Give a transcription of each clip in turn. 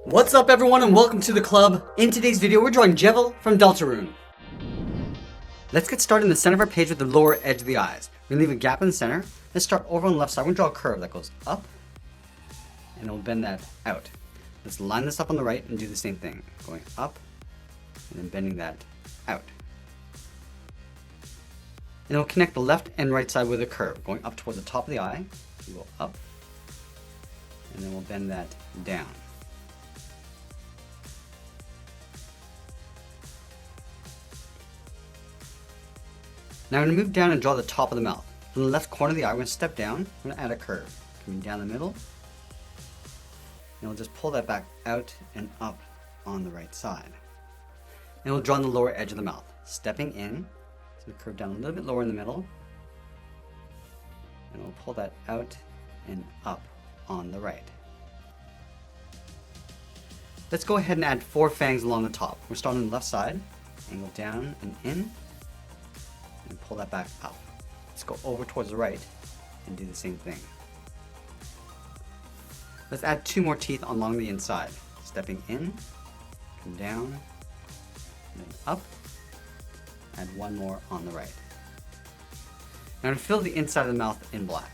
What's up everyone and welcome to the club. In today's video we're drawing JEVIL from DELTARUNE. Let's get started in the center of our page with the lower edge of the eyes. We're going to leave a gap in the center. Let's start over on the left side. We're going to draw a curve that goes up and we'll bend that out. Let's line this up on the right and do the same thing. Going up and then bending that out. And we'll connect the left and right side with a curve. Going up towards the top of the eye. We'll go up and then we'll bend that down. Now I'm going to move down and draw the top of the mouth. From the left corner of the eye, we're going to step down. I'm going to add a curve. Coming down the middle. And we'll just pull that back out and up on the right side. And we'll draw on the lower edge of the mouth. Stepping in. So curve down a little bit lower in the middle. And we'll pull that out and up on the right. Let's go ahead and add 4 fangs along the top. We're starting on the left side. Angle down and in. And pull that back up. Let's go over towards the right and do the same thing. Let's add 2 more teeth along the inside. Stepping in, come down, and then up. Add 1 more on the right. Now I'm going to fill the inside of the mouth in black.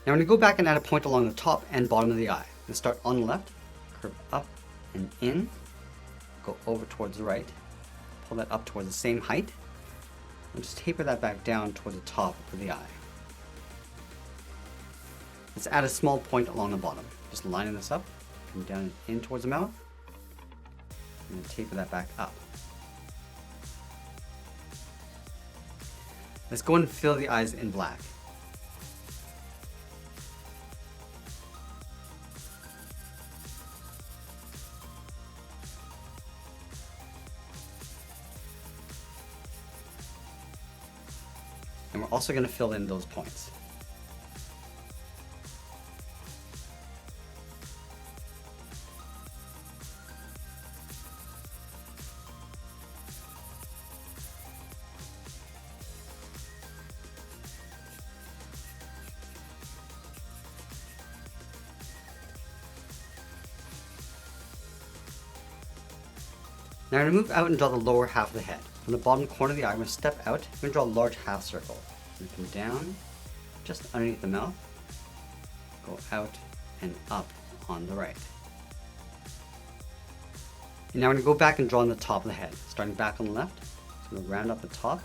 Now I'm going to go back and add a point along the top and bottom of the eye. I'm going to start on the left, curve up and in, go over towards the right, pull that up towards the same height, and just taper that back down towards the top of the eye. Let's add a small point along the bottom. Just lining this up, come down and in towards the mouth, and then taper that back up. Let's go and fill the eyes in black. And we're also going to fill in those points. Now I'm going to move out and draw the lower half of the head. From the bottom corner of the eye, I'm going to step out. I'm going to draw a large half circle. And come down, just underneath the mouth, go out and up on the right. And now I'm going to go back and draw on the top of the head. Starting back on the left, so I'm going to round up the top,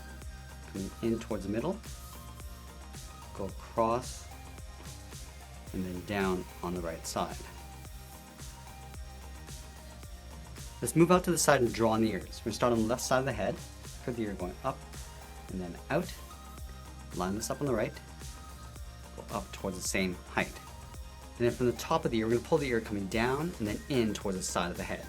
coming in towards the middle, go across, and then down on the right side. Let's move out to the side and draw on the ears. We're going to start on the left side of the head, curve the ear going up and then out. Line this up on the right, go up towards the same height. And then from the top of the ear, we're going to pull the ear coming down and then in towards the side of the head.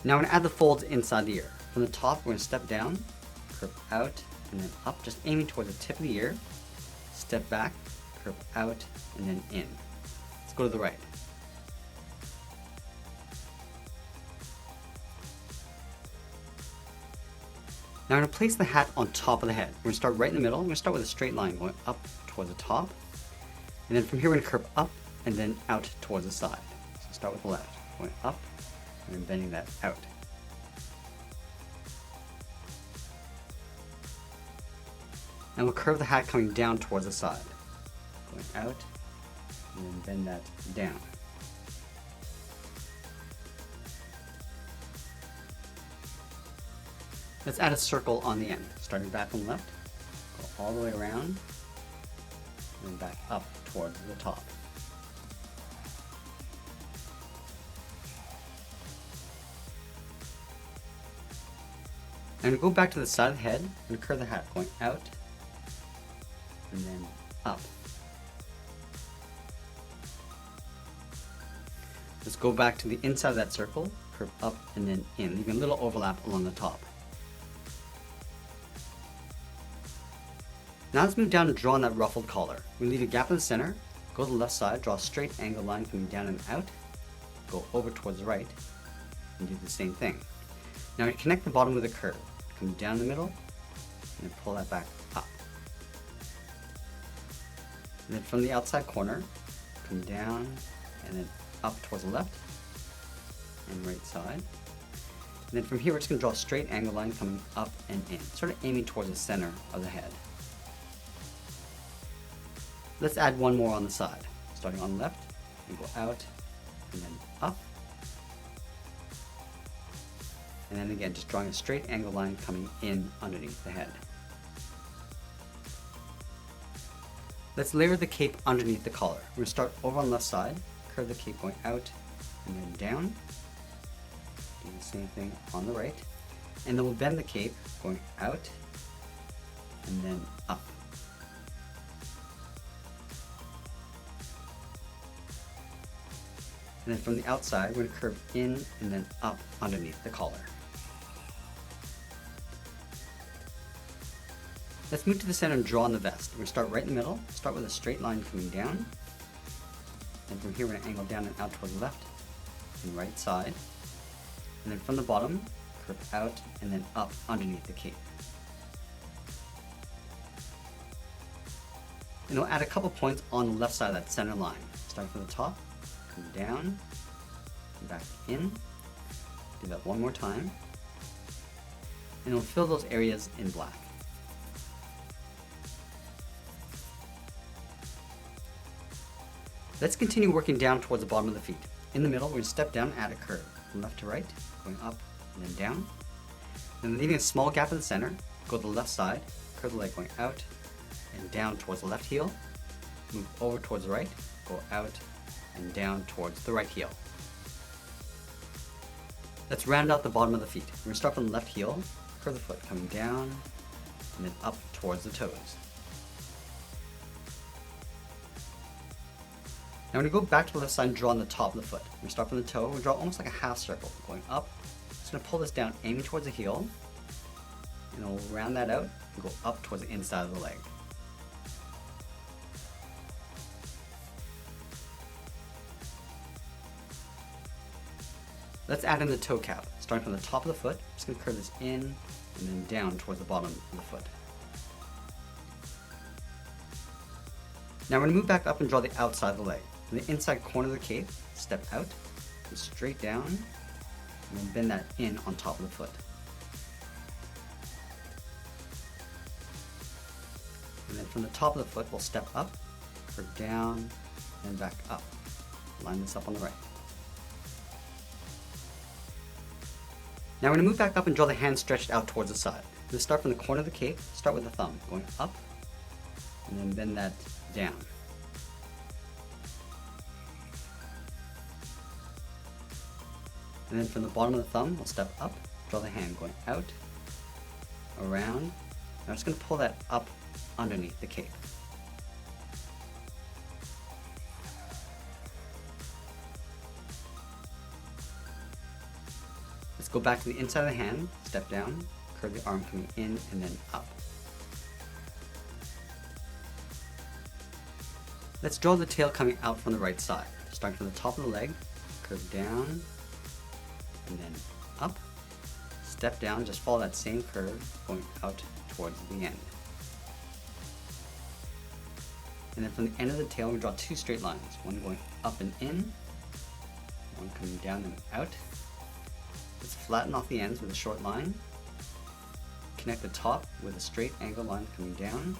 Now we're going to add the folds inside the ear. From the top, we're going to step down, curve out, and then up, just aiming towards the tip of the ear. Step back, curve out, and then in. Let's go to the right. Now I'm going to place the hat on top of the head. We're going to start right in the middle. I'm going to start with a straight line going up towards the top. And then from here we're going to curve up and then out towards the side. So start with the left, going up and then bending that out. And we'll curve the hat coming down towards the side. Going out and then bend that down. Let's add a circle on the end, starting back on the left, go all the way around, and then back up towards the top. I'm going to go back to the side of the head and curve the hat going out and then up. Let's go back to the inside of that circle, curve up and then in, leaving a little overlap along the top. Now let's move down and draw on that ruffled collar. We leave a gap in the center, go to the left side, draw a straight angle line coming down and out, go over towards the right, and do the same thing. Now we connect the bottom with a curve, come down the middle, and then pull that back up. And then from the outside corner, come down and then up towards the left and right side. And then from here we're just going to draw a straight angle line coming up and in, sort of aiming towards the center of the head. Let's add one more on the side, starting on the left, and go out, and then up. And then again, just drawing a straight angle line coming in underneath the head. Let's layer the cape underneath the collar. We're going to start over on the left side, curve the cape going out, and then down. Do the same thing on the right. And then we'll bend the cape going out, and then up. And then from the outside, we're going to curve in and then up underneath the collar. Let's move to the center and draw on the vest. We're going to start right in the middle, start with a straight line coming down. And from here, we're going to angle down and out towards the left and right side. And then from the bottom, curve out and then up underneath the cape. And we'll add a couple points on the left side of that center line. Starting from the top, come down, back in. Do that one more time. And we'll fill those areas in black. Let's continue working down towards the bottom of the feet. In the middle, we're going to step down and add a curve from left to right, going up and then down. Then leaving a small gap in the center, go to the left side, curve the leg going out and down towards the left heel, move over towards the right, go out and down towards the right heel. Let's round out the bottom of the feet. We're going to start from the left heel, curve the foot coming down and then up towards the toes. Now we're going to go back to the left side and draw on the top of the foot. We start from the toe, we draw almost like a half circle, going up. Just going to pull this down, aiming towards the heel, and we'll round that out and go up towards the inside of the leg. Let's add in the toe cap. Starting from the top of the foot, just going to curve this in and then down towards the bottom of the foot. Now we're going to move back up and draw the outside of the leg. From the inside corner of the cape, step out, and straight down, and then bend that in on top of the foot. And then from the top of the foot, we'll step up, curve down, and back up. Line this up on the right. Now we're going to move back up and draw the hand stretched out towards the side. We'll start from the corner of the cape, start with the thumb, going up, and then bend that down. And then from the bottom of the thumb, we'll step up, draw the hand going out, around. Now I'm just going to pull that up underneath the cape. Let's go back to the inside of the hand, step down, curve the arm coming in and then up. Let's draw the tail coming out from the right side. Starting from the top of the leg, curve down, and then up. Step down, just follow that same curve, going out towards the end. And then from the end of the tail, we draw two straight lines. One going up and in, one coming down and out. Let's flatten off the ends with a short line. Connect the top with a straight angle line coming down.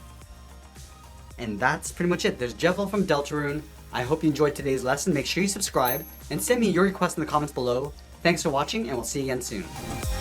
And that's pretty much it. There's JEVIL from DELTARUNE. I hope you enjoyed today's lesson. Make sure you subscribe and send me your requests in the comments below. Thanks for watching, and we'll see you again soon.